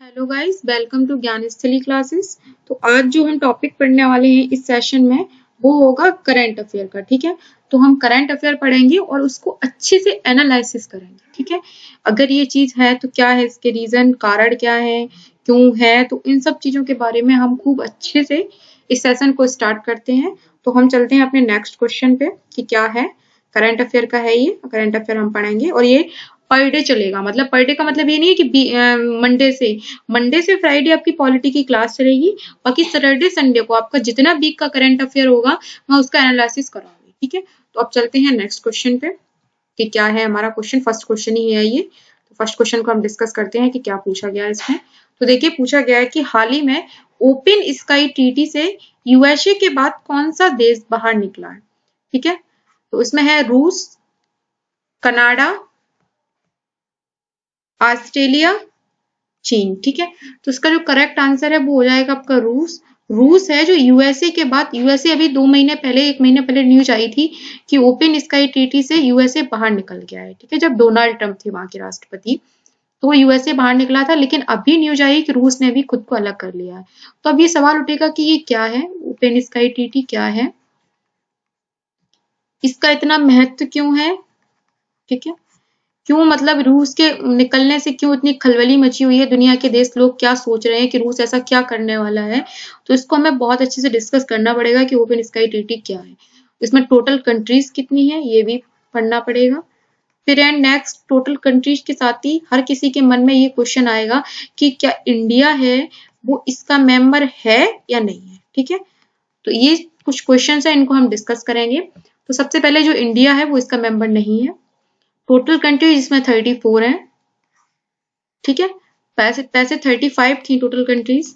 Hello guys, welcome to Gyansthali classes. तो आज जो हम टॉपिक पढ़ने वाले हैं इस सेशन में वो होगा करंट अफेयर का। ठीक है, तो हम करंट अफेयर पढ़ेंगे और उसको अच्छे से एनालिसिस करेंगे। ठीक है, अगर ये चीज है तो क्या है, इसके रीजन, कारण क्या है, क्यों है, तो इन सब चीजों के बारे में हम खूब अच्छे से इस सेशन को स्टार्ट करते हैं। तो हम चलते हैं अपने नेक्स्ट क्वेश्चन पे कि क्या है। करंट अफेयर का है ये, करंट अफेयर हम पढ़ेंगे और ये पर डे चलेगा। मतलब पर डे का मतलब ये नहीं है कि मंडे से फ्राइडे आपकी पॉलिटी की क्लास चलेगी, बाकी सैटरडे संडे को आपका जितना वीक का करंट अफेयर होगा मैं उसका एनालिसिस कराऊंगी। ठीक है, तो अब चलते हैं नेक्स्ट क्वेश्चन पे कि क्या है हमारा क्वेश्चन। फर्स्ट क्वेश्चन ही है ये, तो फर्स्ट क्वेश्चन को हम डिस्कस करते हैं कि क्या पूछा गया है इसमें। तो देखिए, पूछा गया है कि हाल ही में ओपन स्काई ट्रीटी से यूएसए के बाद कौन सा देश बाहर निकला है। ठीक है, तो इसमें है रूस, कनाडा, ऑस्ट्रेलिया, चीन। ठीक है, तो इसका जो करेक्ट आंसर है वो हो जाएगा आपका रूस। रूस है जो यूएसए के बाद, यूएसए अभी 2 महीने पहले, 1 महीने पहले न्यूज आई थी कि ओपन स्काई ट्रीटी से यूएसए बाहर निकल गया है। ठीक है, जब डोनाल्ड ट्रंप थे वहां के राष्ट्रपति, तो यूएसए बाहर निकला था, लेकिन अभी न्यूज आई कि रूस ने भी खुद को अलग कर लिया है। तो अब ये सवाल उठेगा कि ये क्या है, ओपन स्काई ट्रीटी क्या है, इसका इतना महत्व क्यों है। ठीक है, क्यों, मतलब रूस के निकलने से क्यों इतनी खलबली मची हुई है, दुनिया के देश लोग क्या सोच रहे हैं कि रूस ऐसा क्या करने वाला है। तो इसको हमें बहुत अच्छे से डिस्कस करना पड़ेगा कि ओपन स्काई ट्रीटी क्या है, इसमें टोटल कंट्रीज कितनी है ये भी पढ़ना पड़ेगा। फिर एंड नेक्स्ट, टोटल कंट्रीज के साथ ही हर किसी के मन में ये क्वेश्चन आएगा कि क्या इंडिया है वो इसका मेंबर है या नहीं है। ठीक है, तो ये कुछ क्वेश्चन है, इनको हम डिस्कस करेंगे। तो सबसे पहले जो इंडिया है वो इसका मेंबर नहीं है। टोटल कंट्रीज इसमें 34 है। ठीक है, पैसे 35 थी टोटल कंट्रीज।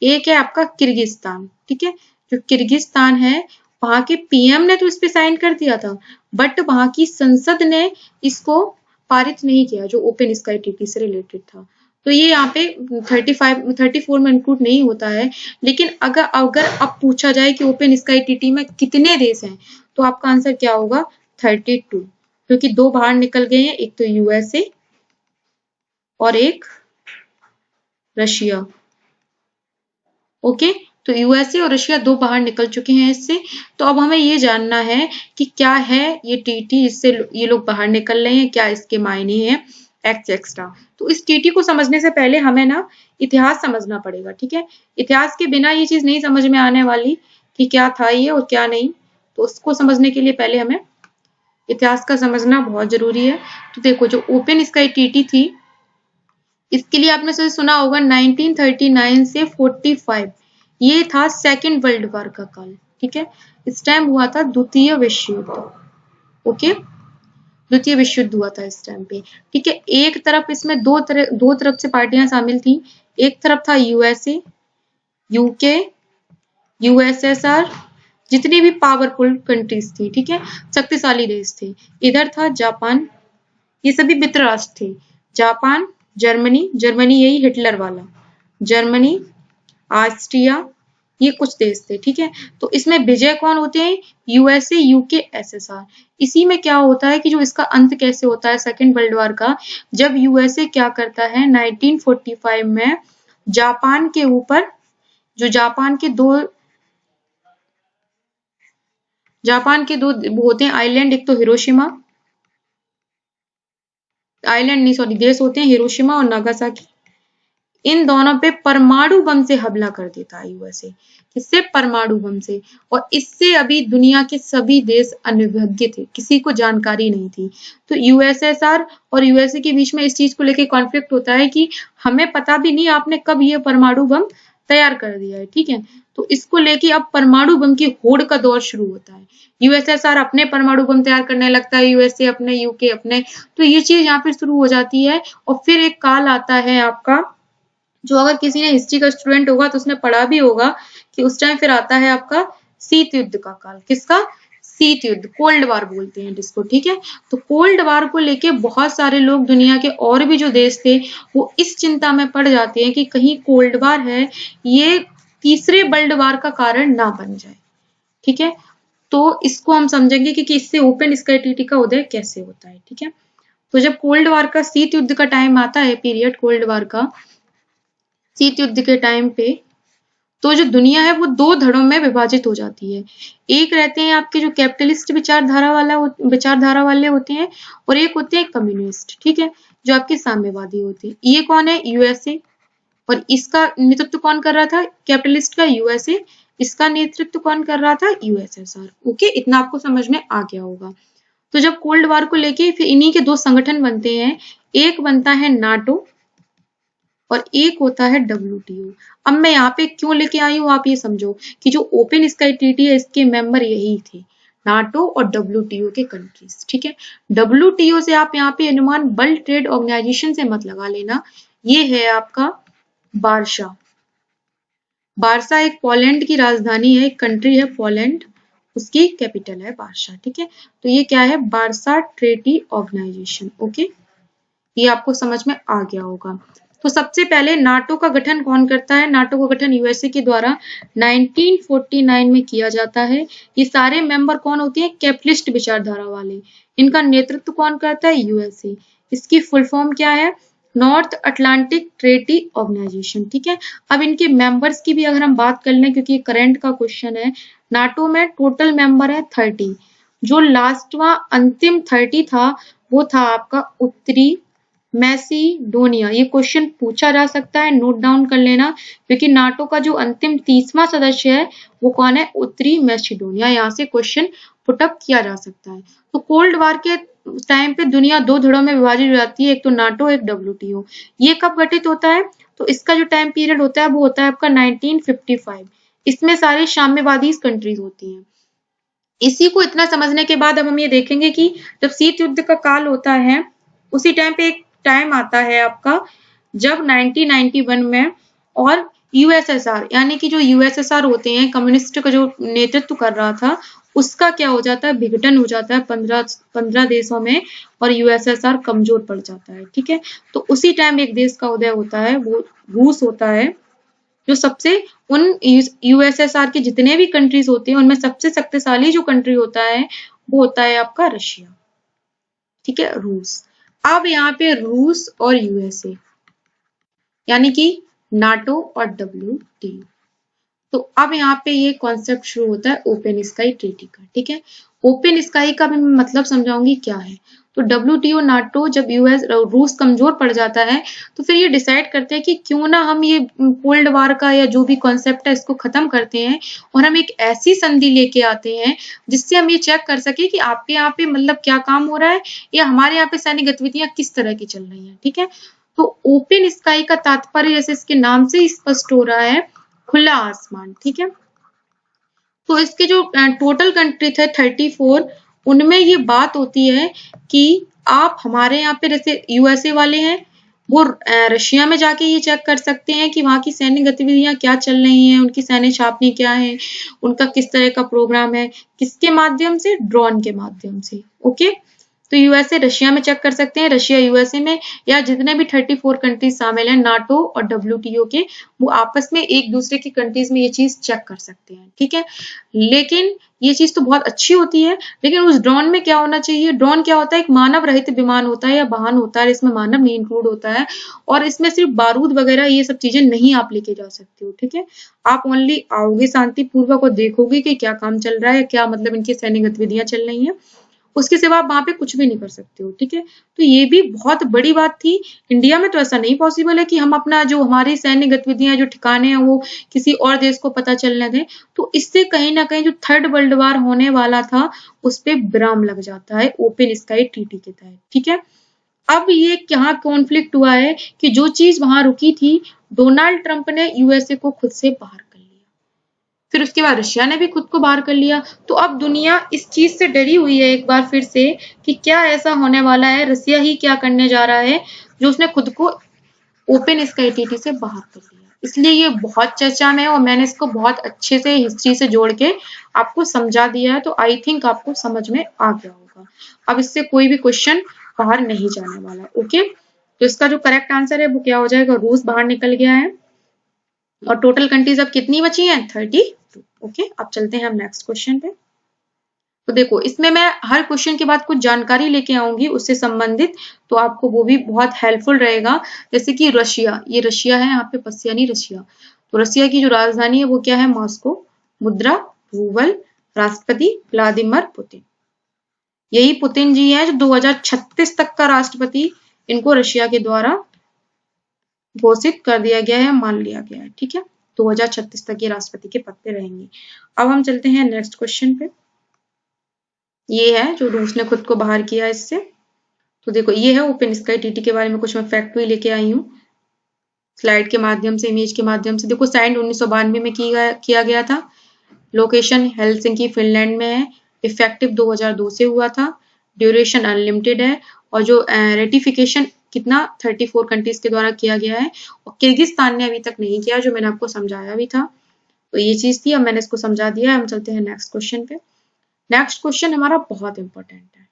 एक है आपका किर्गिस्तान। ठीक है, जो किर्गिस्तान है वहां के पीएम ने तो इस पे साइन कर दिया था, बट वहां की संसद ने इसको पारित नहीं किया, जो ओपन स्काई ट्रीटी से रिलेटेड था। तो ये यहाँ पे 34 में इंक्लूड नहीं होता है। लेकिन अगर अगर अब पूछा जाए कि ओपन स्काई ट्रीटी में कितने देश हैं, तो आपका आंसर क्या होगा, 32, क्योंकि 2 बाहर निकल गए हैं, एक तो यूएसए और एक रशिया। ओके, तो यूएसए और रशिया 2 बाहर निकल चुके हैं इससे। तो अब हमें ये जानना है कि क्या है ये ट्रीटी, इससे ये लोग बाहर निकल रहे हैं, क्या इसके मायने हैं एक्स्ट्रा। तो इस ट्रीटी को समझने से पहले हमें ना इतिहास समझना पड़ेगा। ठीक है, इतिहास के बिना ये चीज नहीं समझ में आने वाली कि क्या था ये और क्या नहीं। तो उसको समझने के लिए पहले हमें इतिहास का समझना बहुत जरूरी है। तो देखो, जो ओपन स्काई ट्रीटी थी, इसके लिए आपने सुना होगा 1939 से 45, ये था सेकेंड वर्ल्ड वॉर का काल। ठीक है, इस टाइम हुआ था द्वितीय विश्व युद्ध। ओके, द्वितीय विश्व युद्ध हुआ था इस टाइम पे। ठीक है, एक तरफ इसमें दो तरफ से पार्टियां शामिल थी। एक तरफ था यूएसए, यूके, यूएसएसआर, जितनी भी पावरफुल कंट्रीज थी। ठीक है, शक्तिशाली देश थे। इधर था जापान, ये सभी मित्र राष्ट्र थे। जापान, जर्मनी यही हिटलर वाला, जर्मनी, ऑस्ट्रिया, ये कुछ देश थे। ठीक है, तो इसमें विजय कौन होते हैं, यूएसए, यूके, एसएसआर। इसी में क्या होता है कि जो इसका अंत कैसे होता है सेकेंड वर्ल्ड वॉर का, जब यूएसए क्या करता है 1945 में जापान के ऊपर, जो जापान के दो होते हैं आइलैंड, एक तो हिरोशिमा, आइलैंड नहीं सॉरी देश होते हैं हिरोशिमा और नागासाकी, इन दोनों पे परमाणु बम से हमला कर देता है यूएसए। किससे, परमाणु बम से। और इससे अभी दुनिया के सभी देश अनभिज्ञ थे, किसी को जानकारी नहीं थी। तो यूएसएसआर और यूएसए के बीच में इस चीज को लेकर कॉन्फ्लिक्ट होता है कि हमें पता भी नहीं आपने कब ये परमाणु बम तैयार कर दिया है। ठीक है, तो इसको लेके अब परमाणु बम की होड़ का दौर शुरू होता है। यूएसएसआर अपने परमाणु बम तैयार करने लगता है, यूएसए अपने, यूके अपने। तो ये चीज यहाँ पे शुरू हो जाती है। और फिर एक काल आता है आपका, जो अगर किसी ने हिस्ट्री का स्टूडेंट होगा तो उसने पढ़ा भी होगा कि उस टाइम फिर आता है आपका शीत युद्ध का काल। किसका, शीत युद्ध, कोल्ड वार बोलते हैं जिसको। ठीक है, तो कोल्ड वार को लेके बहुत सारे लोग, दुनिया के और भी जो देश थे, वो इस चिंता में पड़ जाते हैं कि कहीं कोल्ड वार है ये तीसरे वर्ल्ड वार का कारण ना बन जाए। ठीक है, तो इसको हम समझेंगे कि इससे ओपन स्काई ट्रीटी का उदय कैसे होता है। ठीक है, तो जब कोल्ड वार का, शीत युद्ध का टाइम आता है, पीरियड कोल्ड वार का, शीत युद्ध के टाइम पे तो जो दुनिया है वो दो धड़ों में विभाजित हो जाती है। एक रहते हैं आपके जो कैपिटलिस्ट विचारधारा वाले होते हैं और एक होते हैं कम्युनिस्ट, ठीक है, जो आपके साम्यवादी होते हैं। ये कौन है? यूएसए। और इसका नेतृत्व कौन कर रहा था? कैपिटलिस्ट का यूएसए। इसका नेतृत्व कौन कर रहा था? यूएसएसआर। ओके, इतना आपको समझ में आ गया होगा। तो जब कोल्ड वार को लेके फिर इन्हीं के दो संगठन बनते हैं, एक बनता है नाटो और एक होता है WTO। अब मैं यहाँ पे क्यों लेके आई हूँ, आप ये समझो कि जो ओपन स्काई ट्रीटी है इसके मेंबर यही थे, नाटो और WTO के कंट्रीज, ठीक है। WTO से आप यहाँ पे अनुमान वर्ल्ड ट्रेड ऑर्गेनाइजेशन से मत लगा लेना, ये है आपका वार्सा। वार्सा एक पोलैंड की राजधानी है, एक कंट्री है पोलैंड, उसकी कैपिटल है वार्सा, ठीक है। तो ये क्या है? Warsaw treaty organisation. ओके, ये आपको समझ में आ गया होगा। तो सबसे पहले नाटो का गठन कौन करता है? नाटो का गठन यूएसए के द्वारा 1949 में किया जाता है। ये सारे मेंबर कौन होते हैं? कैपिटलिस्ट विचारधारा वाले। इनका नेतृत्व कौन करता है? यूएसए। इसकी फुल फॉर्म क्या है? नॉर्थ अटलांटिक ट्रेटी ऑर्गेनाइजेशन, ठीक है। अब इनके मेंबर्स की भी अगर हम बात कर लें, क्योंकि ये करंट का क्वेश्चन है, नाटो में टोटल मेंबर है 30। जो लास्टवा अंतिम 30 था वो था आपका उत्तरी मैसिडोनिया। ये क्वेश्चन पूछा जा सकता है, नोट डाउन कर लेना, क्योंकि नाटो का जो अंतिम 30वां सदस्य है वो कौन है? उत्तरी मैसिडोनिया। यहाँ से क्वेश्चन पुटअप किया जा सकता है। तो कोल्ड वार के टाइम पे दुनिया दो धड़ों में विभाजित हो जाती है, एक तो नाटो, एक WTO। ये कब गठित होता है? तो इसका जो टाइम पीरियड होता है वो होता है आपका 1955। इसमें सारी साम्यवादी कंट्रीज होती हैं। इसी को इतना समझने के बाद अब हम ये देखेंगे कि जब शीत युद्ध का काल होता है, उसी टाइम पे एक टाइम आता है आपका जब 1991 में, और यूएसएसआर यानी कि जो यूएसएसआर होते हैं, कम्युनिस्ट का जो नेतृत्व कर रहा था, उसका क्या हो जाता है? विघटन हो जाता है 15 देशों में, और यूएसएसआर कमजोर पड़ जाता है, ठीक है। तो उसी टाइम एक देश का उदय होता है, वो रूस होता है, जो सबसे उन यूएसएसआर के जितने भी कंट्रीज होते हैं उनमें सबसे शक्तिशाली जो कंट्री होता है वो होता है आपका रशिया, ठीक है, रूस। अब यहाँ पे रूस और यूएसए यानी कि नाटो और WTO। तो अब यहाँ पे ये कॉन्सेप्ट शुरू होता है ओपन स्काई ट्रीटी का, ठीक है। ओपन स्काई का भी मैं मतलब समझाऊंगी क्या है। तो WTO, नाटो, जब रूस कमजोर पड़ जाता है तो फिर ये डिसाइड करते हैं कि क्यों ना हम ये कोल्ड वार का या जो भी कॉन्सेप्ट है इसको खत्म करते हैं और हम एक ऐसी संधि लेके आते हैं जिससे हम ये चेक कर सके कि आपके यहाँ पे मतलब क्या काम हो रहा है या हमारे यहाँ पे सैन्य गतिविधियां किस तरह की चल रही है, ठीक है। तो ओपन स्काई का तात्पर्य जैसे इसके नाम से स्पष्ट हो रहा है, खुला आसमान, ठीक है। तो इसके जो टोटल कंट्री थे 34, उनमें ये बात होती है कि आप हमारे यहाँ पे जैसे यूएसए वाले हैं वो रशिया में जाके ये चेक कर सकते हैं कि वहाँ की सैन्य गतिविधियां क्या चल रही हैं, उनकी सैन्य छावनी क्या है, उनका किस तरह का प्रोग्राम है, किसके माध्यम से? ड्रोन के माध्यम से। ओके, तो यूएसए रशिया में चेक कर सकते हैं, रशिया यूएसए में, या जितने भी 34 कंट्रीज शामिल हैं नाटो और WTO के, वो आपस में एक दूसरे की कंट्रीज में ये चीज चेक कर सकते हैं, ठीक है। लेकिन ये चीज तो बहुत अच्छी होती है, लेकिन उस ड्रोन में क्या होना चाहिए? ड्रोन क्या होता है? एक मानव रहित विमान होता है या वाहन होता है, इसमें मानव नहीं इंक्लूड होता है, और इसमें सिर्फ बारूद वगैरह ये सब चीजें नहीं आप लेके जा सकते हो, ठीक है। आप ओनली आओगे शांतिपूर्वक और देखोगे कि क्या काम चल रहा है, क्या मतलब इनकी सैन्य गतिविधियां चल रही हैं, उसके सिवा आप वहां पे कुछ भी नहीं कर सकते हो, ठीक है। तो ये भी बहुत बड़ी बात थी। इंडिया में तो ऐसा नहीं पॉसिबल है कि हम अपना जो हमारी सैन्य गतिविधियां जो ठिकाने हैं वो किसी और देश को पता चलने दें। तो इससे कहीं ना कहीं जो थर्ड वर्ल्ड वार होने वाला था उस पर विराम लग जाता है ओपन स्काई ट्रीटी के तहत, ठीक है। अब ये क्या कॉन्फ्लिक्ट हुआ है कि जो चीज वहां रुकी थी, डोनाल्ड ट्रंप ने यूएसए को खुद से बाहर कर लिया, फिर उसके बाद रशिया ने भी खुद को बाहर कर लिया। तो अब दुनिया इस चीज से डरी हुई है एक बार फिर से कि क्या ऐसा होने वाला है, रशिया ही क्या करने जा रहा है जो उसने खुद को ओपन स्काई ट्रीटी से बाहर कर लिया। इसलिए ये बहुत चर्चा में है और मैंने इसको बहुत अच्छे से हिस्ट्री से जोड़ के आपको समझा दिया है, तो आई थिंक आपको समझ में आ गया होगा। अब इससे कोई भी क्वेश्चन बाहर नहीं जाने वाला, ओके। तो इसका जो करेक्ट आंसर है वो क्या हो जाएगा? रूस बाहर निकल गया है, और टोटल कंट्रीज अब कितनी बची हैं? 32। ओके, अब चलते हैं हम नेक्स्ट क्वेश्चन पे। तो देखो इसमें मैं हर क्वेश्चन के बाद कुछ जानकारी लेके आऊंगी उससे संबंधित, तो आपको वो भी बहुत हेल्पफुल रहेगा। जैसे कि रशिया, ये रशिया है, यहाँ पे पसियानी रशिया। तो रशिया की जो राजधानी है वो क्या है? मॉस्को। मुद्रा, रूबल। राष्ट्रपति व्लादिमीर पुतिन। यही पुतिन जी है जो 2036 तक का राष्ट्रपति इनको रशिया के द्वारा घोषित कर दिया गया है, मान लिया गया है। ठीक है, 2036 तक ये राष्ट्रपति के पद पे रहेंगे। अब हम चलते हैं नेक्स्ट क्वेश्चन पे। ये है जो रूस ने खुद को बाहर किया इससे। तो देखो ये है ओपन स्काई टीटी के बारे में कुछ मैं फैक्ट भी लेके आई हूँ स्लाइड के माध्यम से, इमेज के माध्यम से। देखो साइन 1992 में किया गया था। लोकेशन हेलसिंकी फिनलैंड में है। इफेक्टिव 2002 से हुआ था। ड्यूरेशन अनलिमिटेड है। और जो रेटिफिकेशन कितना 34 कंट्रीज के द्वारा किया गया है, और किर्गिस्तान ने अभी तक नहीं किया, जो मैंने आपको समझाया भी था। तो ये चीज थी, अब मैंने इसको समझा दिया है। हम चलते हैं नेक्स्ट क्वेश्चन पे। नेक्स्ट क्वेश्चन हमारा बहुत इंपॉर्टेंट है।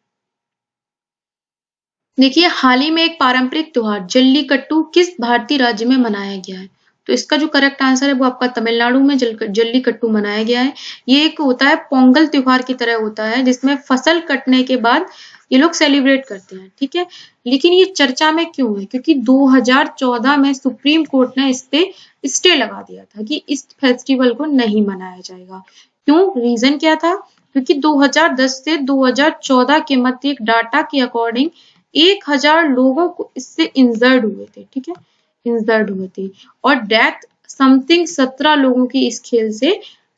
देखिए हाल ही में एक पारंपरिक त्योहार जल्लीकट्टू किस भारतीय राज्य में मनाया गया है? तो इसका जो करेक्ट आंसर है वो आपका तमिलनाडु में जल्लीकट्टू मनाया गया है। ये एक होता है पोंगल त्योहार की तरह होता है, जिसमें फसल कटने के बाद ये लोग सेलिब्रेट करते हैं। ठीक है, लेकिन ये चर्चा में क्यों है? क्योंकि 2014 में सुप्रीम कोर्ट ने इस पे स्टे लगा दिया था कि इस फेस्टिवल को नहीं मनाया जाएगा। क्यों? रीजन क्या था? क्योंकि 2010 से 2014 के मध्य एक डाटा के अकॉर्डिंग 1000 लोगों को इससे इंजर्ड हुए थे। ठीक है, इंजर्ड हुए थे, और डेथ समथिंग 17 लोगों की इस खेल से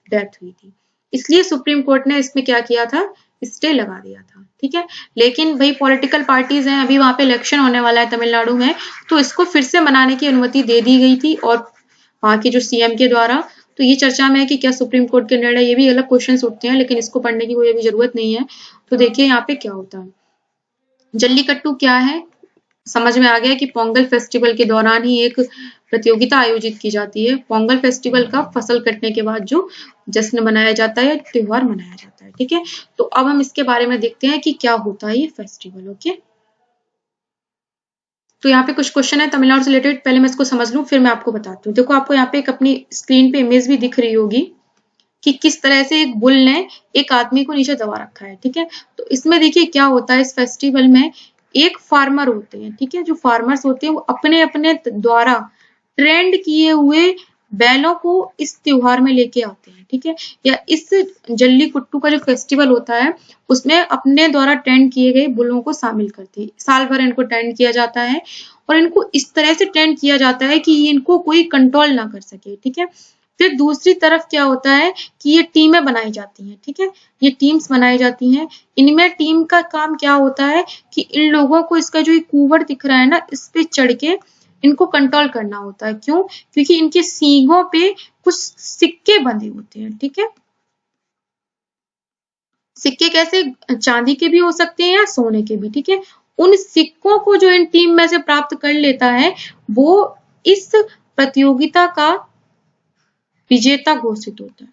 डेथ हुई थी। इसलिए सुप्रीम कोर्ट ने इसमें क्या किया था? स्टे लगा दिया था। ठीक है, लेकिन भाई पॉलिटिकल पार्टीज हैं, अभी वहां पे इलेक्शन होने वाला है तमिलनाडु में, तो इसको फिर से मनाने की अनुमति दे दी गई थी, और वहां के जो सीएम के द्वारा। तो ये चर्चा में है कि क्या सुप्रीम कोर्ट के निर्णय, ये भी अलग क्वेश्चन उठते हैं, लेकिन इसको पढ़ने की कोई अभी जरूरत नहीं है। तो देखिए यहाँ पे क्या होता है। जल्लीकट्टू क्या है? समझ में आ गया कि पोंगल फेस्टिवल के दौरान ही एक प्रतियोगिता आयोजित की जाती है। पोंगल फेस्टिवल का फसल कटने के बाद जो जश्न मनाया जाता है, त्योहार मनाया जाता है। ठीक है, तो अब हम इसके बारे में देखते हैं कि क्या होता है ये फेस्टिवल। ओके, तो यहाँ पे कुछ क्वेश्चन है तमिलनाडु से रिलेटेड, पहले मैं इसको समझ लूं फिर मैं आपको बताती हूँ। देखो आपको यहाँ पे एक अपनी स्क्रीन पे इमेज भी दिख रही होगी कि किस तरह से एक बुल ने एक आदमी को नीचे दबा रखा है। ठीक है, तो इसमें देखिए क्या होता है, इस फेस्टिवल में एक फार्मर होते हैं। ठीक है, जो फार्मर्स होते हैं वो अपने अपने द्वारा ट्रेंड किए हुए बैलों को इस त्योहार में लेके आते हैं। ठीक है, या इस जल्लीकट्टू का जो फेस्टिवल होता है उसमें अपने द्वारा ट्रेंड किए गए बुलों को शामिल करते हैं। साल भर इनको ट्रेंड किया जाता है, और इनको इस तरह से ट्रेंड किया जाता है कि इनको कोई कंट्रोल ना कर सके। ठीक है, फिर दूसरी तरफ क्या होता है कि ये टीमें बनाई जाती हैं। ठीक है, ये टीम्स बनाई जाती हैं। इनमें टीम का काम क्या होता है कि इन लोगों को इसका जो कुंवर दिख रहा है ना, इस पे चढ़ के इनको कंट्रोल करना होता है। क्यों? क्योंकि इनके सींगों पे कुछ सिक्के बंधे होते हैं। ठीक है, सिक्के कैसे? चांदी के भी हो सकते हैं या सोने के भी। ठीक है, उन सिक्कों को जो इन टीम में से प्राप्त कर लेता है वो इस प्रतियोगिता का विजेता घोषित होता है।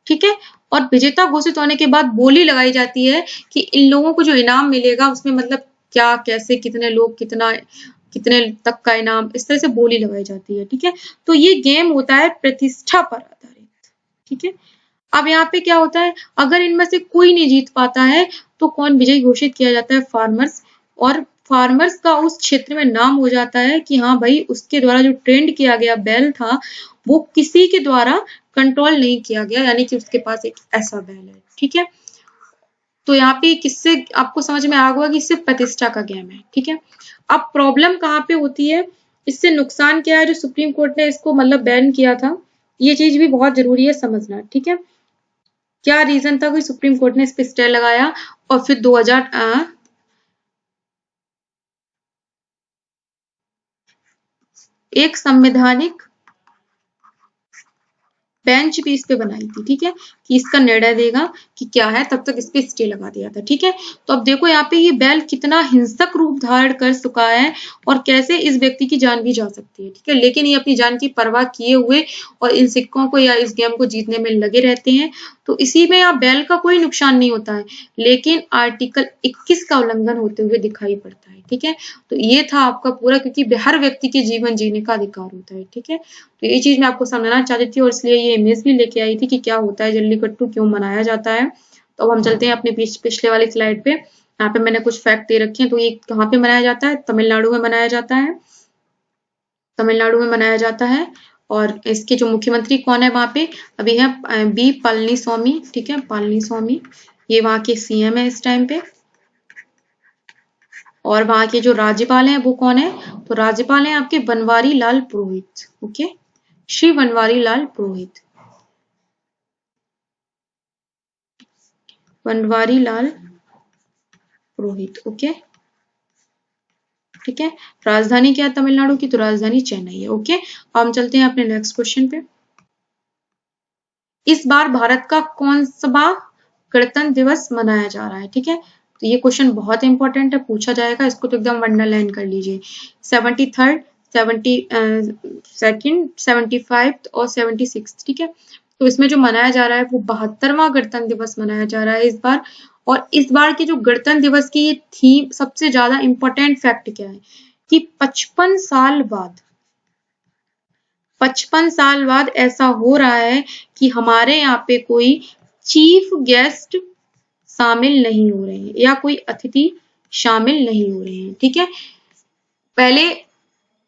ठीक है, और विजेता घोषित होने के बाद बोली लगाई जाती है कि इन लोगों को जो इनाम मिलेगा उसमें मतलब क्या, कैसे, कितने लोग, कितने तक का इनाम, इस तरह से बोली लगाई जाती है। ठीक है, तो ये गेम होता है प्रतिष्ठा पर आधारित। ठीक है, अब यहाँ पे क्या होता है, अगर इनमें से कोई नहीं जीत पाता है तो कौन विजयी घोषित किया जाता है? फार्मर्स। और फार्मर्स का उस क्षेत्र में नाम हो जाता है कि हाँ भाई उसके द्वारा जो ट्रेंड किया गया बैल था वो किसी के द्वारा कंट्रोल नहीं किया गया, यानी कि उसके पास एक ऐसा बैल है। ठीक है, तो यहाँ पे किससे आपको समझ में आ गया कि इससे प्रतिष्ठा का गेम है। ठीक है, अब प्रॉब्लम कहाँ पे होती है, इससे नुकसान क्या है जो सुप्रीम कोर्ट ने इसको मतलब बैन किया था, ये चीज भी बहुत जरूरी है समझना। ठीक है, क्या रीजन था कि सुप्रीम कोर्ट ने इस पे स्टे लगाया, और फिर 2000 एक संवैधानिक बेंच भी इस पे बनाई थी। ठीक है, कि इसका निर्णय देगा कि क्या है, तब तक इस पे स्टे लगा दिया था। ठीक है, तो अब देखो यहाँ पे ये बैल कितना हिंसक रूप धारण कर चुका है, और कैसे इस व्यक्ति की जान भी जा सकती है। ठीक है, लेकिन ये अपनी जान की परवाह किए हुए और इन सिक्कों को या इस गेम को जीतने में लगे रहते हैं। तो इसी में यहाँ बैल का कोई नुकसान नहीं होता है, लेकिन आर्टिकल 21 का उल्लंघन होते हुए दिखाई पड़ता है। ठीक है, तो ये था आपका पूरा, क्योंकि हर व्यक्ति के जीवन जीने का अधिकार होता है। ठीक है, तो ये चीज मैं आपको समझाना चाहती थी, और इसलिए ये इमेज भी लेके आई थी कि क्या होता है जल्लीकट्टू, क्यों मनाया जाता है। तो अब हम चलते हैं अपने पिछले वाली स्लाइड पे। यहाँ पे मैंने कुछ फैक्ट दे रखे हैं। तो ये कहाँ पे मनाया जाता है? तमिलनाडु में मनाया जाता है, तमिलनाडु में मनाया जाता है। और इसके जो मुख्यमंत्री कौन है वहां पे? अभी है बी पलनीस्वामी, ठीक है, पलनीस्वामी, ये वहां के सीएम है इस टाइम पे। और वहां के जो राज्यपाल हैं वो कौन है? तो राज्यपाल हैं आपके बनवारी लाल पुरोहित, ओके, श्री बनवारी लाल पुरोहित, बनवारी लाल पुरोहित, ओके, ठीक है। राजधानी क्या है तमिलनाडु की? तो राजधानी चेन्नई है, ओके। अब हम चलते हैं अपने नेक्स्ट क्वेश्चन पे। इस बार भारत का कौन सा गणतंत्र दिवस मनाया जा रहा है? ठीक है, तो ये क्वेश्चन बहुत इंपॉर्टेंट है, पूछा जाएगा, इसको तो एकदम अंडरलाइन कर लीजिए। 73rd, 72nd, 75th और 76th, ठीक है। तो इसमें जो मनाया जा रहा है वो 72वां गणतंत्र दिवस मनाया जा रहा है इस बार। और इस बार के जो गणतंत्र दिवस की ये थीम, सबसे ज्यादा इंपॉर्टेंट फैक्ट क्या है कि 55 साल बाद, 55 साल बाद ऐसा हो रहा है कि हमारे यहाँ पे कोई चीफ गेस्ट शामिल नहीं हो रहे हैं या कोई अतिथि शामिल नहीं हो रहे हैं, ठीक है। पहले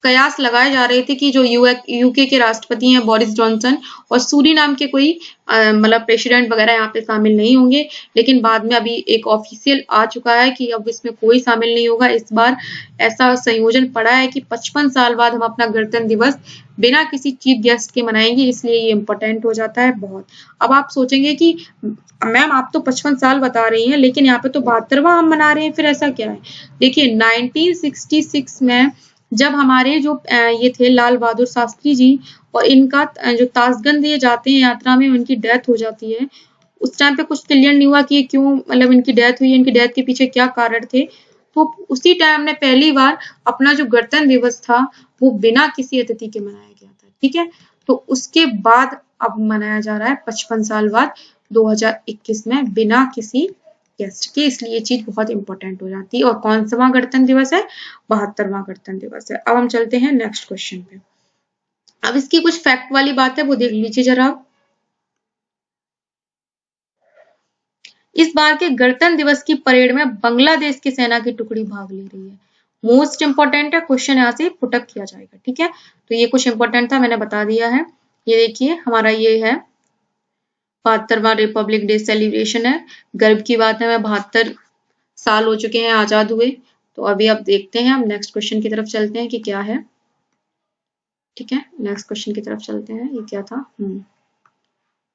कयास लगाए जा रहे थे कि जो यूके के राष्ट्रपति हैं बोरिस जॉनसन और सूरीनाम के कोई मतलब प्रेसिडेंट वगैरह यहाँ पे शामिल नहीं होंगे, लेकिन बाद में अभी एक ऑफिशियल आ चुका है कि अब इसमें कोई शामिल नहीं होगा। इस बार ऐसा संयोजन पड़ा है कि 55 साल बाद हम अपना गणतंत्र दिवस बिना किसी चीफ गेस्ट के मनाएंगे, इसलिए ये इम्पोर्टेंट हो जाता है बहुत। अब आप सोचेंगे कि मैम आप तो 55 साल बता रही हैं लेकिन यहाँ पे तो 72वां हम मना रहे हैं, फिर ऐसा क्या है? देखिए 1966 में जब हमारे जो ये थे लाल बहादुर शास्त्री जी और इनका जो ताशगंज ये जाते हैं यात्रा में, उनकी डेथ हो जाती है। उस टाइम पे कुछ क्लियर नहीं हुआ कि क्यों, मतलब इनकी डेथ हुई, इनकी डेथ के पीछे क्या कारण थे। तो उसी टाइम ने पहली बार अपना जो गणतंत्र दिवस था वो बिना किसी अतिथि के मनाया गया था, ठीक है। तो उसके बाद अब मनाया जा रहा है 55 साल बाद 2021 में बिना किसी गेस्ट के, इसलिए ये चीज बहुत इंपॉर्टेंट हो जाती है। और कौन सा गणतंत्र दिवस है? 72वां गणतंत्र दिवस है। अब हम चलते हैं नेक्स्ट क्वेश्चन पे। अब इसकी कुछ फैक्ट वाली बात है वो देख लीजिए जरा आप। इस बार के गणतंत्र दिवस की परेड में बांग्लादेश की सेना की टुकड़ी भाग ले रही है। मोस्ट इंपॉर्टेंट है, क्वेश्चन यहाँ से पुटअप किया जाएगा, ठीक है। तो ये कुछ इंपॉर्टेंट था, मैंने बता दिया है। ये देखिए हमारा ये है 72वां रिपब्लिक डे सेलिब्रेशन है। गर्व की बात है, मैं 72 साल हो चुके हैं आजाद हुए। तो अभी आप देखते हैं, हम नेक्स्ट क्वेश्चन की तरफ चलते हैं कि क्या है, ठीक है। नेक्स्ट क्वेश्चन की तरफ चलते हैं, ये क्या था?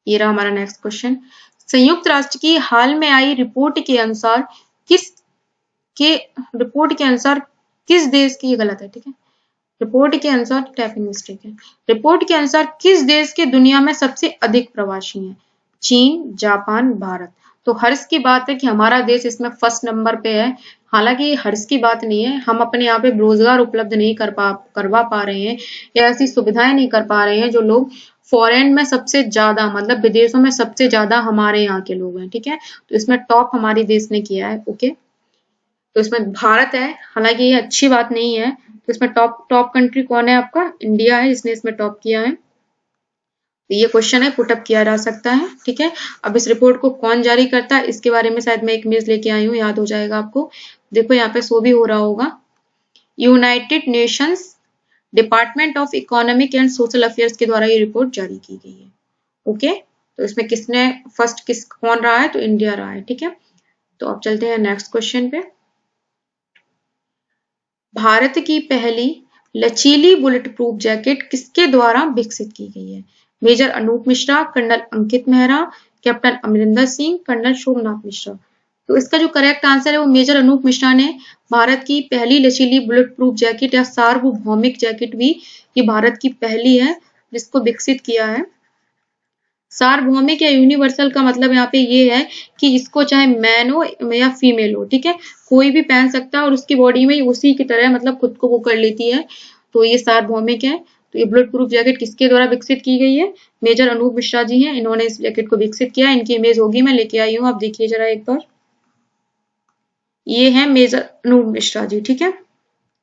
ये रहा हमारा नेक्स्ट क्वेश्चन। संयुक्त राष्ट्र की हाल में आई रिपोर्ट के अनुसार किस देश की, ये गलत है, ठीक है। रिपोर्ट के अनुसार, टाइपिंग मिस्टेक है। रिपोर्ट के अनुसार किस देश के दुनिया में सबसे अधिक प्रवासी हैं? चीन, जापान, भारत। तो हर्ष की बात है कि हमारा देश इसमें फर्स्ट नंबर पे है। हालांकि ये हर्ष की बात नहीं है, हम अपने यहाँ पे रोजगार उपलब्ध नहीं करवा पा रहे हैं या ऐसी सुविधाएं नहीं कर पा रहे हैं जो लोग फॉरेन में सबसे ज्यादा, मतलब विदेशों में सबसे ज्यादा हमारे यहाँ के लोग हैं, ठीक है। तो इसमें टॉप हमारे देश ने किया है, ओके। तो इसमें भारत है, हालांकि ये अच्छी बात नहीं है। तो इसमें टॉप कंट्री कौन है? आपका इंडिया है, जिसने इसमें टॉप किया है। तो ये क्वेश्चन है, पुटअप किया जा सकता है, ठीक है। अब इस रिपोर्ट को कौन जारी करता है इसके बारे में शायद मैं एक इमेज लेके आई हूँ, याद हो जाएगा आपको। देखो यहाँ पे शो भी हो रहा होगा। United Nations department of economic and social affairs के द्वारा ये रिपोर्ट जारी की गई है, ओके। तो इसमें किसने फर्स्ट कौन रहा है? तो इंडिया रहा है, ठीक है। तो अब चलते हैं नेक्स्ट क्वेश्चन पे। भारत की पहली लचीली बुलेट प्रूफ जैकेट किसके द्वारा विकसित की गई है? मेजर अनूप मिश्रा, कर्नल अंकित मेहरा, कैप्टन अमरिंदर सिंह, कर्नल सोमनाथ मिश्रा। तो इसका जो करेक्ट आंसर है वो मेजर अनूप मिश्रा ने भारत की पहली लचीली बुलेट प्रूफ जैकेट या सार्वभौमिक जैकेट भी ये भारत की पहली है जिसको विकसित किया है। सार्वभौमिक या यूनिवर्सल का मतलब यहाँ पे ये है कि इसको चाहे मैन हो या फीमेल हो, ठीक है, कोई भी पहन सकता है और उसकी बॉडी में उसी की तरह मतलब खुद को वो कर लेती है। तो ये सार्वभौमिक है। तो ये बुलेट प्रूफ जैकेट किसके द्वारा विकसित की गई है? मेजर अनूप मिश्रा जी हैं, इन्होंने इस जैकेट को विकसित किया है। इनकी इमेज होगी, मैं लेके आई हूँ, आप देखिए जरा एक बार। ये है मेजर अनूप मिश्रा जी, ठीक है।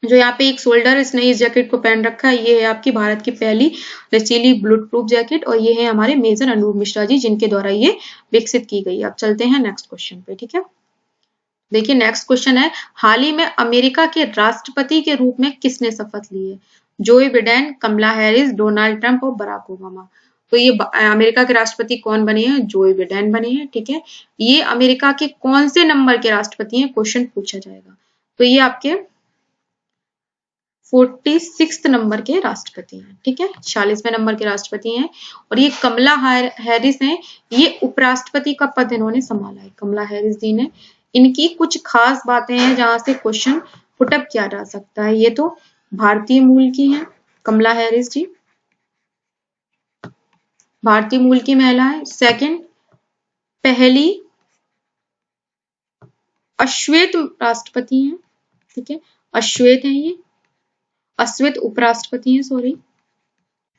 जो यहाँ पे एक शोल्डर इसने इस जैकेट को पहन रखा है, ये है आपकी भारत की पहली रसीली बुलेट प्रूफ जैकेट, और ये है हमारे मेजर अनूप मिश्रा जी जिनके द्वारा ये विकसित की गई। अब चलते हैं नेक्स्ट क्वेश्चन पे, ठीक है। देखिए नेक्स्ट क्वेश्चन है, हाल ही में अमेरिका के राष्ट्रपति के रूप में किसने शपथ ली है? जोe बिडेन, कमला हैरिस, डोनाल्ड ट्रंप और बराक ओबामा। तो ये अमेरिका के राष्ट्रपति कौन बने हैं? जोe बिडेन बने हैं, ठीक है। ये अमेरिका के कौन से नंबर के राष्ट्रपति हैं, क्वेश्चन पूछा जाएगा। तो ये आपके 46 नंबर के राष्ट्रपति हैं, ठीक है, 46वें नंबर के राष्ट्रपति हैं। और ये कमला हैरिस हैं, ये उपराष्ट्रपति का पद इन्होंने संभाला है, कमला हैरिस जी ने। इनकी कुछ खास बातें हैं जहां से क्वेश्चन पुटअप किया जा सकता है। ये तो भारतीय मूल की हैं कमला हैरिस जी, भारतीय मूल की महिला है। सेकंड, पहली अश्वेत राष्ट्रपति हैं, ठीक है, अश्वेत हैं ये, अश्वेत उपराष्ट्रपति हैं, सॉरी,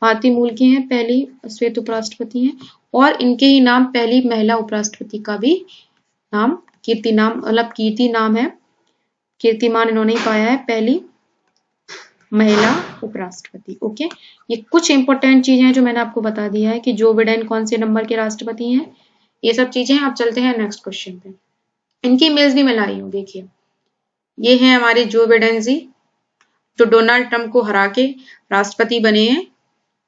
भारतीय मूल के हैं, पहली अश्वेत उपराष्ट्रपति हैं। और इनके ही नाम पहली महिला उपराष्ट्रपति का भी नाम कीर्ति नाम, मतलब कीर्ति नाम है, कीर्तिमान इन्होंने ही पाया है, पहली महिला उपराष्ट्रपति। ओके, ये कुछ इंपॉर्टेंट चीजें हैं जो मैंने आपको बता दिया है कि जो बिडेन कौन से नंबर के राष्ट्रपति हैं, ये सब चीजें। आप चलते हैं नेक्स्ट क्वेश्चन पे। इनकी इमेज भी मैं लाई हूँ, देखिए ये है हमारे जो बिडेन जी जो डोनाल्ड ट्रंप को हरा के राष्ट्रपति बने हैं,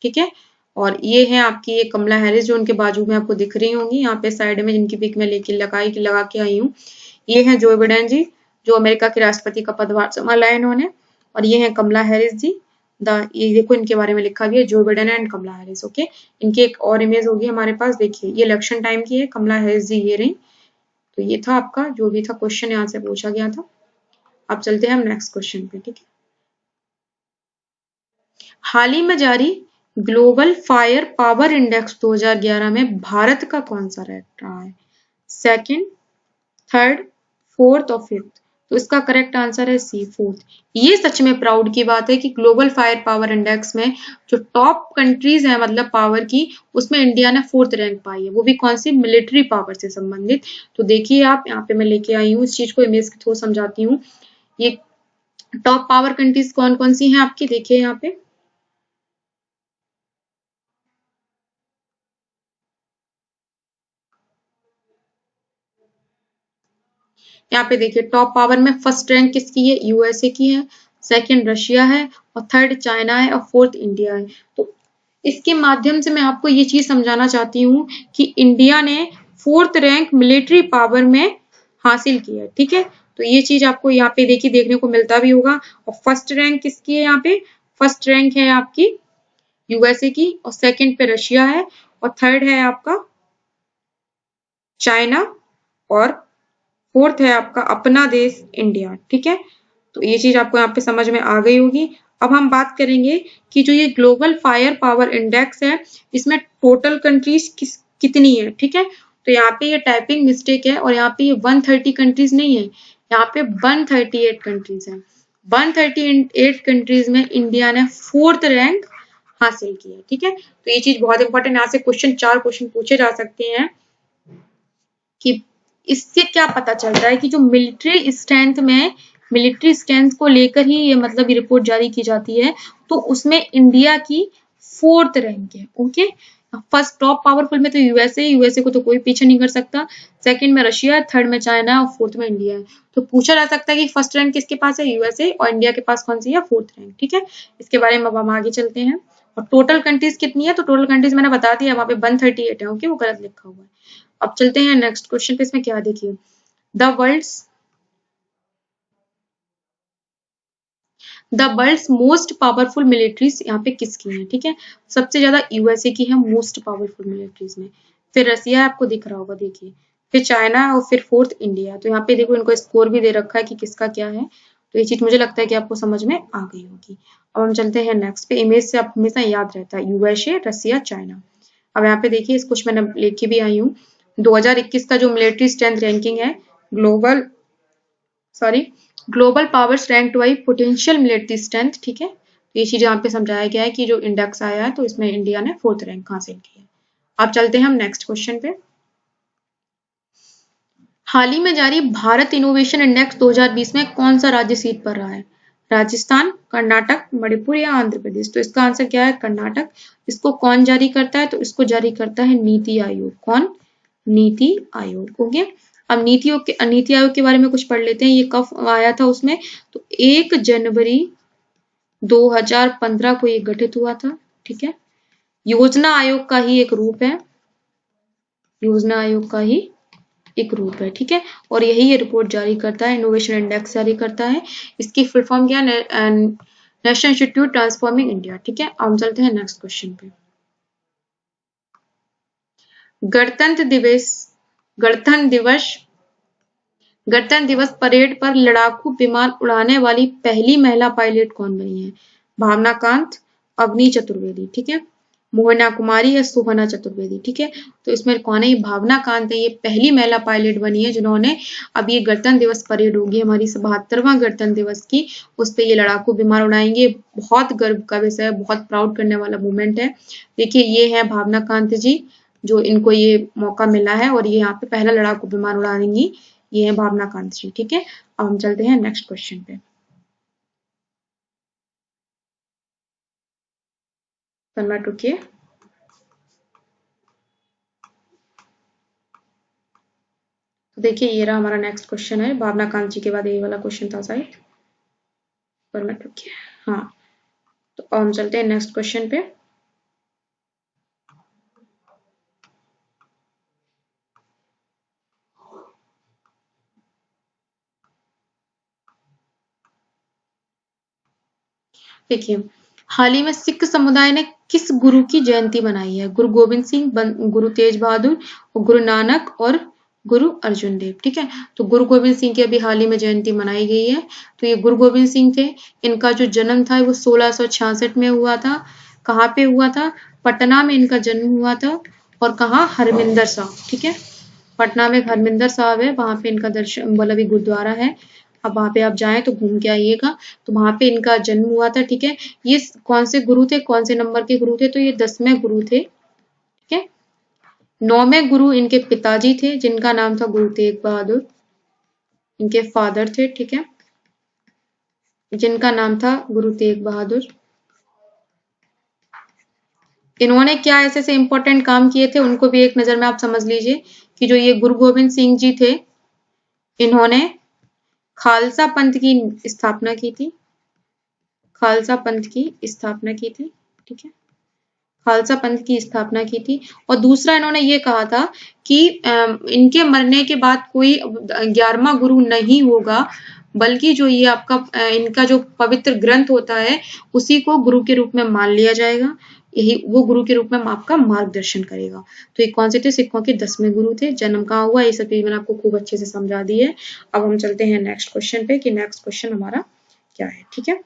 ठीक है। और ये है आपकी ये कमला हैरिस जो उनके बाजू में आपको दिख रही होंगी, यहाँ पे साइड में जिनकी पिक में लेके लगा के आई हूँ। ये है जो बिडेन जी जो अमेरिका के राष्ट्रपति का पदभार संभाला है इन्होंने। और ये है कमला हैरिस जी, ये देखो इनके बारे में लिखा गया है Joe Biden and Kamala Harris. Okay, इनकी एक और इमेज होगी हमारे पास, देखिए ये इलेक्शन टाइम की है, कमला हैरिस जी ये रही। तो ये था आपका जो भी था क्वेश्चन यहाँ से पूछा गया था। अब चलते हैं हम नेक्स्ट क्वेश्चन पे, ठीक है। हाल ही में जारी ग्लोबल फायर पावर इंडेक्स 2011 में भारत का कौन सा रैंक रहा है? सेकंड, थर्ड, फोर्थ और फिफ्थ? तो इसका करेक्ट आंसर है सी, फोर्थ। ये सच में प्राउड की बात है कि ग्लोबल फायर पावर इंडेक्स में जो टॉप कंट्रीज है मतलब पावर की, उसमें इंडिया ने फोर्थ रैंक पाई है, वो भी कौन सी? मिलिट्री पावर से संबंधित। तो देखिए आप यहाँ पे मैं लेके आई हूँ इस चीज को, इमेज के थ्रू समझाती हूँ। ये टॉप पावर कंट्रीज कौन कौन सी हैं आपकी, देखिए यहाँ पे यहाँ पे देखिए टॉप पावर में फर्स्ट रैंक किसकी है? यूएसए की है, सेकंड रशिया है, और थर्ड चाइना है, और फोर्थ इंडिया है। तो इसके माध्यम से मैं आपको ये चीज समझाना चाहती हूँ कि इंडिया ने फोर्थ रैंक मिलिट्री पावर में हासिल किया है, ठीक है। तो ये चीज आपको यहाँ पे देखिए देखने को मिलता भी होगा। और फर्स्ट रैंक किसकी है यहाँ पे? फर्स्ट रैंक है आपकी यूएसए की, और सेकंड पे रशिया है, और थर्ड है आपका चाइना, और फोर्थ है आपका अपना देश इंडिया, ठीक है। तो ये चीज आपको यहाँ पे समझ में आ गई होगी। अब हम बात करेंगे कि जो ये ग्लोबल फायर पावर इंडेक्स है, इसमें टोटल कंट्रीज कितनी है, ठीक है। तो यहाँ पे ये टाइपिंग मिस्टेक है, और यहाँ पे ये 130 कंट्रीज नहीं है, यहाँ पे 138 कंट्रीज है। 138 कंट्रीज में इंडिया ने फोर्थ रैंक हासिल किया, ठीक है। तो ये चीज बहुत इंपॉर्टेंट, यहाँ से क्वेश्चन 4 क्वेश्चन पूछे जा सकते हैं कि इससे क्या पता चलता है कि जो मिलिट्री स्ट्रेंथ को लेकर ही ये मतलब ये रिपोर्ट जारी की जाती है, तो उसमें इंडिया की फोर्थ रैंक है। ओके, फर्स्ट टॉप पावरफुल में तो यूएसए को तो कोई पीछे नहीं कर सकता, सेकंड में रशिया, थर्ड में चाइना, और फोर्थ में इंडिया है। तो पूछा जा सकता है कि फर्स्ट रैंक किसके पास है? यूएसए, और इंडिया के पास कौन सी है? फोर्थ रैंक, ठीक है। इसके बारे में अब हम आगे चलते हैं। और टोटल कंट्रीज कितनी है? तो टोटल कंट्रीज मैंने बता दिया, वहां पे 138 है। ओके, वो गलत लिखा हुआ है। अब चलते हैं नेक्स्ट क्वेश्चन पे, इसमें क्या देखिए, the world's most powerful militaries यहाँ पे किसकी है, ठीक है। सबसे ज्यादा यूएसए की है मोस्ट पावरफुल मिलिट्रीज में, फिर रसिया आपको दिख रहा होगा, देखिए, फिर चाइना, और फिर फोर्थ इंडिया। तो यहाँ पे देखो इनको स्कोर भी दे रखा है कि किसका क्या है। तो ये चीज मुझे लगता है कि आपको समझ में आ गई होगी। अब हम चलते हैं नेक्स्ट पे। इमेज से आप हमेशा याद रहता है यूएसए, रसिया, चाइना। अब यहाँ पे देखिए इस कुछ मैंने लेके भी आई हूँ, 2021 का जो मिलिट्री स्ट्रेंथ रैंकिंग है, global powers ranked by potential military strength, ठीक है। तो ये चीज यहाँ पे समझाया गया है कि जो इंडेक्स आया है तो इसमें इंडिया ने फोर्थ रैंक हासिल की है। अब चलते हैं हम नेक्स्ट क्वेश्चन पे। हाल ही में जारी भारत इनोवेशन इंडेक्स 2020 में कौन सा राज्य सीट पर रहा है? राजस्थान, कर्नाटक, मणिपुर या आंध्र प्रदेश? तो इसका आंसर क्या है? कर्नाटक। इसको कौन जारी करता है? तो इसको जारी करता है नीति आयोग। कौन? नीति आयोग। ओके, अब नीति आयोग के बारे में कुछ पढ़ लेते हैं। ये कब आया था उसमें? तो 1 जनवरी 2015 को ये गठित हुआ था। ठीक है, योजना आयोग का ही एक रूप है, योजना आयोग का ही एक रूप है। ठीक है, और यही ये रिपोर्ट जारी करता है, इनोवेशन इंडेक्स जारी करता है। इसकी फुल फॉर्म क्या है? National institute transforming India. ठीक है, अब हम चलते हैं नेक्स्ट क्वेश्चन पे। गणतंत्र दिवस गणतंत्र दिवस परेड पर लड़ाकू विमान उड़ाने वाली पहली महिला पायलट कौन बनी है? भावना कांत, अवनी चतुर्वेदी। ठीक है, मोहना कुमारी या सुहाना चतुर्वेदी। ठीक है, तो इसमें कौन है? भावना कांत है, ये पहली महिला पायलट बनी है जिन्होंने, अब ये गणतंत्र दिवस परेड होगी हमारी 72वां गणतंत्र दिवस की, उस पर ये लड़ाकू विमान उड़ाएंगे। बहुत गर्व का विषय है, बहुत प्राउड करने वाला मोमेंट है। देखिए, ये है भावना कांत जी, जो इनको ये मौका मिला है और ये यहाँ पे पहला लड़ाकू विमान उड़ाएंगी। ये है भावना कांत जी। ठीक है, अब हम चलते हैं नेक्स्ट क्वेश्चन पे। कन्वर्ट रुकिए। तो देखिए, ये रहा हमारा नेक्स्ट क्वेश्चन है। भावना कांत जी के बाद ये वाला क्वेश्चन था शायद, कन्वर्ट रुकिए। हाँ, तो अब हम चलते हैं नेक्स्ट क्वेश्चन पे। देखिए, हाल ही में सिख समुदाय ने किस गुरु की जयंती मनाई है? गुरु गोविंद सिंह, गुरु तेज बहादुर, गुरु नानक और गुरु अर्जुन देव। ठीक है, तो गुरु गोविंद सिंह की अभी हाल ही में जयंती मनाई गई है। तो ये गुरु गोविंद सिंह थे, इनका जो जन्म था वो 1666 में हुआ था। कहाँ पे हुआ था? पटना में इनका जन्म हुआ था। और कहाँ? हरमिंदर साहब। ठीक है, पटना में हरमिंदर साहब है, वहां पे इनका दर्शन मतलब गुरुद्वारा है। अब वहां पे आप जाएं तो घूम के आइएगा। तो वहां पे इनका जन्म हुआ था। ठीक है, ये कौन से गुरु थे? कौन से नंबर के गुरु थे? तो ये 10वें गुरु थे। ठीक है, 9वें गुरु इनके पिताजी थे, जिनका नाम था गुरु तेग बहादुर, इनके फादर थे। ठीक है, जिनका नाम था गुरु तेग बहादुर। इन्होंने क्या ऐसे ऐसे इंपॉर्टेंट काम किए थे, उनको भी एक नजर में आप समझ लीजिए कि जो ये गुरु गोविंद सिंह जी थे, इन्होंने खालसा पंथ की स्थापना की थी। खालसा पंथ की स्थापना की थी। ठीक है, खालसा पंथ की स्थापना की थी। और दूसरा इन्होंने ये कहा था कि इनके मरने के बाद कोई 11वां गुरु नहीं होगा, बल्कि जो ये आपका इनका जो पवित्र ग्रंथ होता है उसी को गुरु के रूप में मान लिया जाएगा। यही वो गुरु के रूप में आपका मार्गदर्शन करेगा। तो ये कौन से थे? सिखों के 10वें गुरु थे। जन्म कहाँ हुआ, ये सब मैंने आपको खूब अच्छे से समझा दी है। अब हम चलते हैं नेक्स्ट क्वेश्चन पे कि नेक्स्ट क्वेश्चन हमारा क्या है। ठीक है,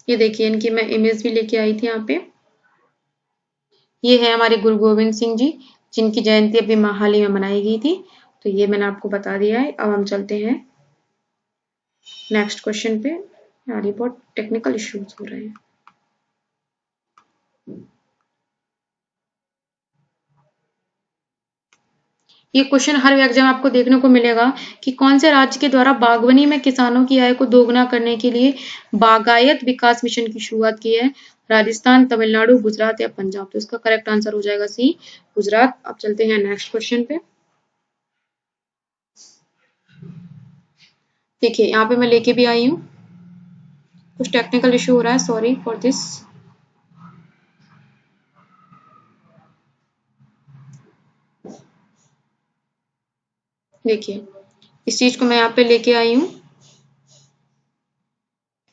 ये देखिए, इनकी मैं इमेज भी लेके आई थी यहाँ पे। ये है हमारे गुरु गोविंद सिंह जी, जिनकी जयंती अभी हाल ही में मनाई गई थी। तो ये मैंने आपको बता दिया है। अब हम चलते हैं नेक्स्ट क्वेश्चन पे। यार ये बहुत टेक्निकल इश्यूज हो रहे हैं। ये क्वेश्चन हर एग्जाम आपको देखने को मिलेगा कि कौन से राज्य के द्वारा बागवानी में किसानों की आय को दोगुना करने के लिए बागायत विकास मिशन की शुरुआत की है? राजस्थान, तमिलनाडु, गुजरात या पंजाब? तो इसका करेक्ट आंसर हो जाएगा सी, गुजरात। अब चलते हैं नेक्स्ट क्वेश्चन पे। देखिए, यहाँ पे मैं लेके भी आई हूँ, कुछ टेक्निकल इशू हो रहा है, सॉरी फॉर दिस। देखिए, इस चीज को मैं यहाँ पे लेके आई हूँ।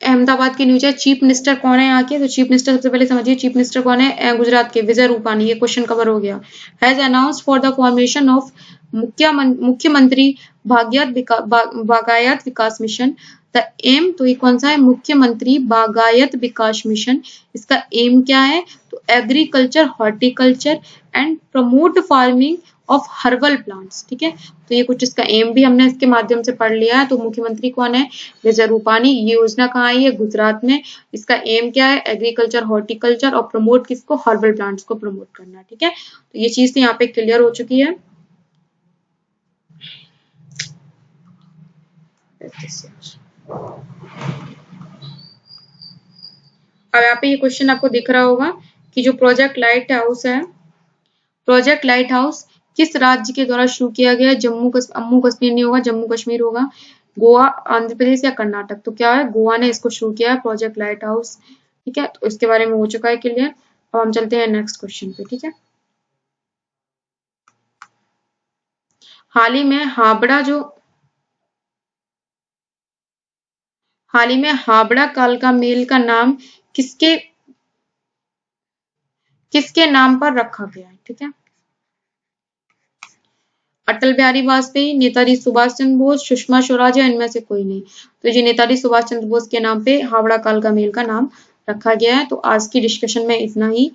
अहमदाबाद की न्यूज है, चीफ मिनिस्टर कौन है यहाँ के? तो चीफ मिनिस्टर सबसे पहले समझिए, चीफ मिनिस्टर कौन है? गुजरात के विजय रूपानी। ये क्वेश्चन कवर हो गया। Has announce for the formation of मुख्यमंत्री बागायत विकास मिशन। द एम, तो ये कौन सा है? मुख्यमंत्री बागायत विकास मिशन। इसका एम क्या है? तो agriculture, horticulture and promote farming of herbal plants. ठीक है, तो ये कुछ इसका एम भी हमने इसके माध्यम से पढ़ लिया है। तो मुख्यमंत्री कौन है? विजय रूपानी। ये योजना कहाँ आई है? गुजरात में। इसका एम क्या है? एग्रीकल्चर, हॉर्टिकल्चर और प्रमोट किसको? हर्बल प्लांट्स को प्रमोट करना। ठीक है, तो ये चीज तो यहाँ पे क्लियर हो चुकी है। अब यहाँ पे ये क्वेश्चन आपको दिख रहा होगा कि जो प्रोजेक्ट लाइट हाउस है, प्रोजेक्ट लाइट हाउस किस राज्य के द्वारा शुरू किया गया? जम्मू कश्मीर नहीं होगा, जम्मू कश्मीर होगा, गोवा, आंध्र प्रदेश या कर्नाटक। तो क्या है? गोवा ने इसको शुरू किया है, प्रोजेक्ट लाइट हाउस। ठीक है, तो इसके बारे में हो चुका है क्लियर। अब हम चलते हैं नेक्स्ट क्वेश्चन पे। ठीक है, हाल ही में हावड़ा कालका मेल का नाम किसके नाम पर रखा गया है? ठीक है, अटल बिहारी वाजपेयी, नेताजी सुभाष चंद्र बोस, सुषमा स्वराज या इनमें से कोई नहीं। तो ये नेताजी सुभाष चंद्र बोस के नाम पे हावड़ा कालका मेल का नाम रखा गया है। तो आज की डिस्कशन में इतना ही।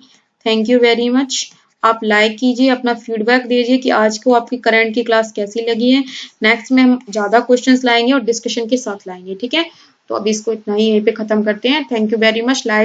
Thank you very much. आप लाइक कीजिए, अपना फीडबैक दीजिए कि आज को आपकी करंट की क्लास कैसी लगी है। नेक्स्ट में हम ज्यादा क्वेश्चंस लाएंगे और डिस्कशन के साथ लाएंगे। ठीक है, तो अभी इसको इतना ही यहीं पे खत्म करते हैं। Thank you very much.